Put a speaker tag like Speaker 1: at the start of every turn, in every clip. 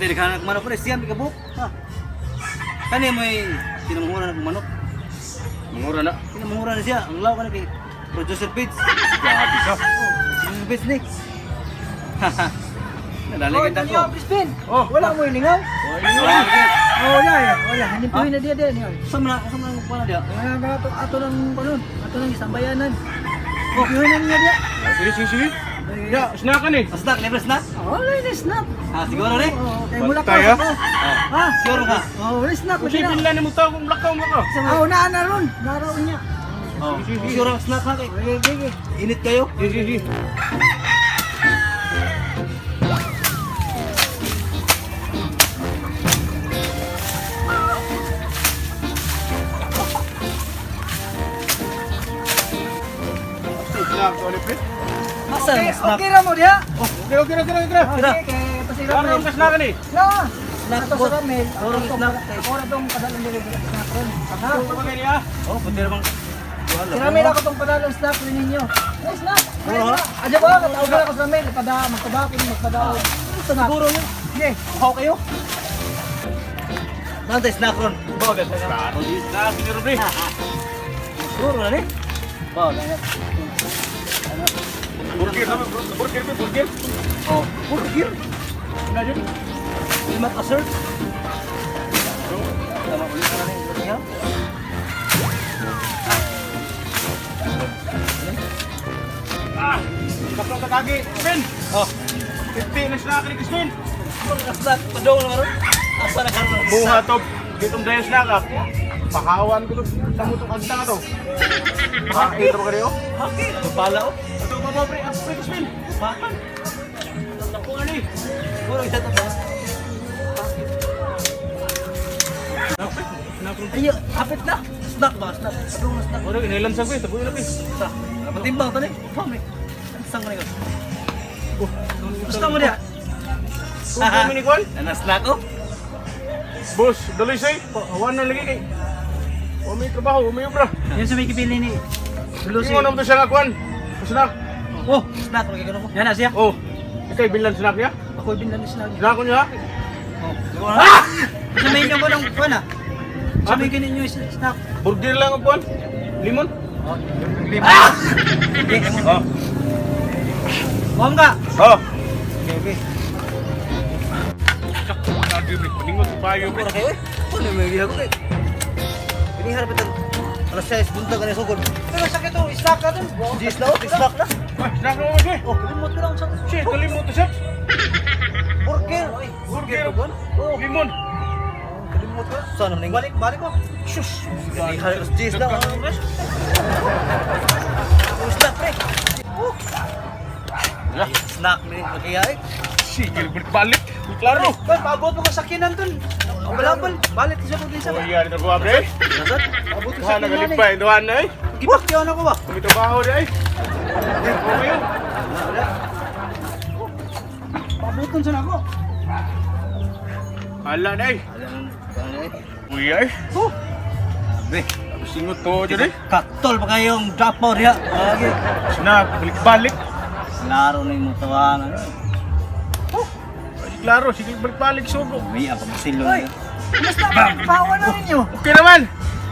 Speaker 1: Tadi kan manok pre siam ka buk. Ha. Kani may tinamura na manok.
Speaker 2: Mangura na.
Speaker 1: Tinamura na siya. Ang law kan kay producer Pits.
Speaker 2: Grabe ka.
Speaker 1: Producer Pits ni. Nalaligan
Speaker 3: Ito
Speaker 1: ko.
Speaker 3: niyo, Crispin.
Speaker 2: Oh.
Speaker 3: Wala mo ilingaw. Oh, ya. Hanipin na dia niyo.
Speaker 1: Sama na pa na dia.
Speaker 3: Ato ng kanon. Ato ng isang bayanan. Oh, yun niya dia.
Speaker 2: Sige. Ya, snakan eh.
Speaker 1: Snack, never snack.
Speaker 3: Oh, wala snap.
Speaker 1: Ah, siguro ni.
Speaker 3: Oh, kay mula
Speaker 2: Bantay,
Speaker 3: ka.
Speaker 2: ah.
Speaker 3: Ha?
Speaker 1: Siguro ka.
Speaker 3: Oh, wala snap.
Speaker 2: Kasi pinlan mo tao kung lakaw mo ka.
Speaker 3: Oh, na ron. Naroon niya.
Speaker 1: Oh, siguro snack na kay.
Speaker 3: Okay.
Speaker 1: Init kayo.
Speaker 2: Sige. Snack, sorry, pre.
Speaker 1: Asa
Speaker 3: Okay,
Speaker 1: ang snack?
Speaker 3: okay ra mo dia.
Speaker 2: Okay.
Speaker 3: Okay, pasira
Speaker 2: Ano ang snakan eh?
Speaker 3: No.
Speaker 1: Snack
Speaker 3: Ato
Speaker 1: po.
Speaker 3: sa ramel.
Speaker 1: Puro snack.
Speaker 3: Ora tong padalan diri snack ron. Ha?
Speaker 2: Ano ba niya?
Speaker 1: Oh, pwede namang
Speaker 3: Si Ramel ako tong padalan snack rin ninyo. Ay, snack.
Speaker 1: Puro, ha?
Speaker 3: Adya ba? Katawag ako sa Ramel. Magpadaon. Snack.
Speaker 1: siguro yun.
Speaker 3: Sige, ako kayo.
Speaker 1: Nantay snack ron.
Speaker 2: Bagal ka. Karo di snack ni Ruby.
Speaker 1: Siguro na ni. Ba, na.
Speaker 2: Burger naman, burger.
Speaker 1: Oh, burger.
Speaker 2: Ano yun?
Speaker 1: Limat assert. Tama ulit na ni burger.
Speaker 2: Kapag katagi, Crispin.
Speaker 1: Oh,
Speaker 2: 50 na snack ni Crispin.
Speaker 1: snack padong na ron. Asa na karon?
Speaker 2: Buha to, ditong dahil snack ah. Pakawan ko to, tamo to kagta nga to. Pakakita mo ka rin oh.
Speaker 1: Haki, pala oh.
Speaker 2: Ito ba ba pre, ako pre Crispin.
Speaker 1: Pakan.
Speaker 2: Ako nga ni.
Speaker 1: Siguro isa to ba? Ayo, hapit na. Snack ba? Snack. Padong na snack.
Speaker 2: Wala, inailansan ko eh, tabuhin na pre.
Speaker 1: Sa. Matimbang tani. Pami. Sang man ko. Gusto mo dia?
Speaker 2: Kung kami ni Kwan,
Speaker 1: Ana snack oh.
Speaker 2: boss, daloy say, awan na lagi kay. O may trabaho, may obra.
Speaker 3: Yan sa may kipili ni
Speaker 2: Hindi mo naman to siya nga Kwan. Snack.
Speaker 1: Oh, snack lagi kanon ko.
Speaker 3: Yan na siya.
Speaker 2: Oh, ikay binlan snack niya.
Speaker 3: Ako binlan ni snack.
Speaker 2: Snack ko niya.
Speaker 1: Oh, siguro na.
Speaker 3: Sa may nyo ba ng kuwan ah? Sa may ganyan nyo snack.
Speaker 2: Burger lang ang Kwan. Limon.
Speaker 1: Oh, lima. Okay,
Speaker 2: Oh.
Speaker 3: Kuwan ka.
Speaker 2: Oh.
Speaker 1: okay.
Speaker 2: Lagi pre, paningot sa payo pre.
Speaker 1: Siguro kayo eh. Ano may giha ko kay. Pinihar pa tag. Alas 6 buntag ka na sugod.
Speaker 3: Pero sakit to, snack ka dun.
Speaker 1: Jis na oh, snack na.
Speaker 2: Ah, snack mo pre.
Speaker 1: Oh, limot ka lang sa
Speaker 2: Shit, kalimot to siya.
Speaker 1: burger.
Speaker 2: Burger.
Speaker 1: Burger. Oh,
Speaker 2: Limon.
Speaker 1: kalimot ka. Saan naman
Speaker 3: Balik ko.
Speaker 1: Shush. Pinihar ko jis na. Oh, snack pre. Oh. Lah, snack ni kaya eh.
Speaker 2: Sigil balik. Klaro.
Speaker 3: Ba, paabot mo ka sakinan dun. Balabal, balik sa pag-isa.
Speaker 2: Oh, iya dito ko pre.
Speaker 1: Nasaan?
Speaker 3: Paabot ko
Speaker 2: Kuha
Speaker 3: sa
Speaker 2: na
Speaker 3: sakinan
Speaker 2: galip ba? Duhan na eh.
Speaker 3: Gipakyaw na ko ba?
Speaker 2: Kumi trabaho di ay. Okay yun.
Speaker 3: Paaboton sa nako.
Speaker 2: Hala na eh.
Speaker 1: Alam eh.
Speaker 2: Uy ay.
Speaker 1: Oh. Be,
Speaker 2: Singot to dyan eh.
Speaker 1: katol pa kayong drop out ya. Lagi.
Speaker 2: Snack, balik-balik.
Speaker 1: Klaro na yung tawanan.
Speaker 2: Ay, klaro, sige balik-balik sugo.
Speaker 1: May apa masilo
Speaker 3: Hoy,
Speaker 1: na.
Speaker 3: basta pawa na ninyo.
Speaker 2: Okay naman.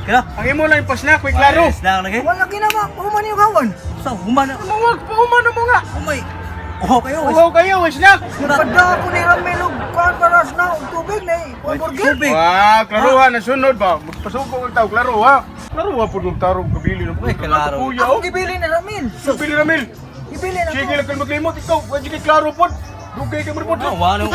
Speaker 1: Kaya?
Speaker 2: Ang imo lang yung pa-snack, may klaro.
Speaker 1: Snack lagi.
Speaker 3: Wala ginawa, human yung kawan.
Speaker 1: Sa humana.
Speaker 2: Mawag pa umano mo nga.
Speaker 1: Oh my. Oh kayo.
Speaker 2: Uhaw kayo, may snack.
Speaker 3: Nagpada ako ni Ramel og kuwan para na og tubig na eh. Burger.
Speaker 1: Tubig.
Speaker 2: Wah, klaro ha, nasunod ba? Magpasuko ang tao, klaro ha. Klaro ha po yung tarong kabili ng
Speaker 1: Uy, klaro.
Speaker 2: Kuya,
Speaker 3: Ako
Speaker 2: oh.
Speaker 3: gibili ni Ramel.
Speaker 2: Kabili na mil.
Speaker 3: Gibili na
Speaker 2: Sige
Speaker 3: ko.
Speaker 2: lang kayo maglimot, ikaw. Pwede kay klaro po. Dugay ka mo po.
Speaker 1: Ah, wala ko.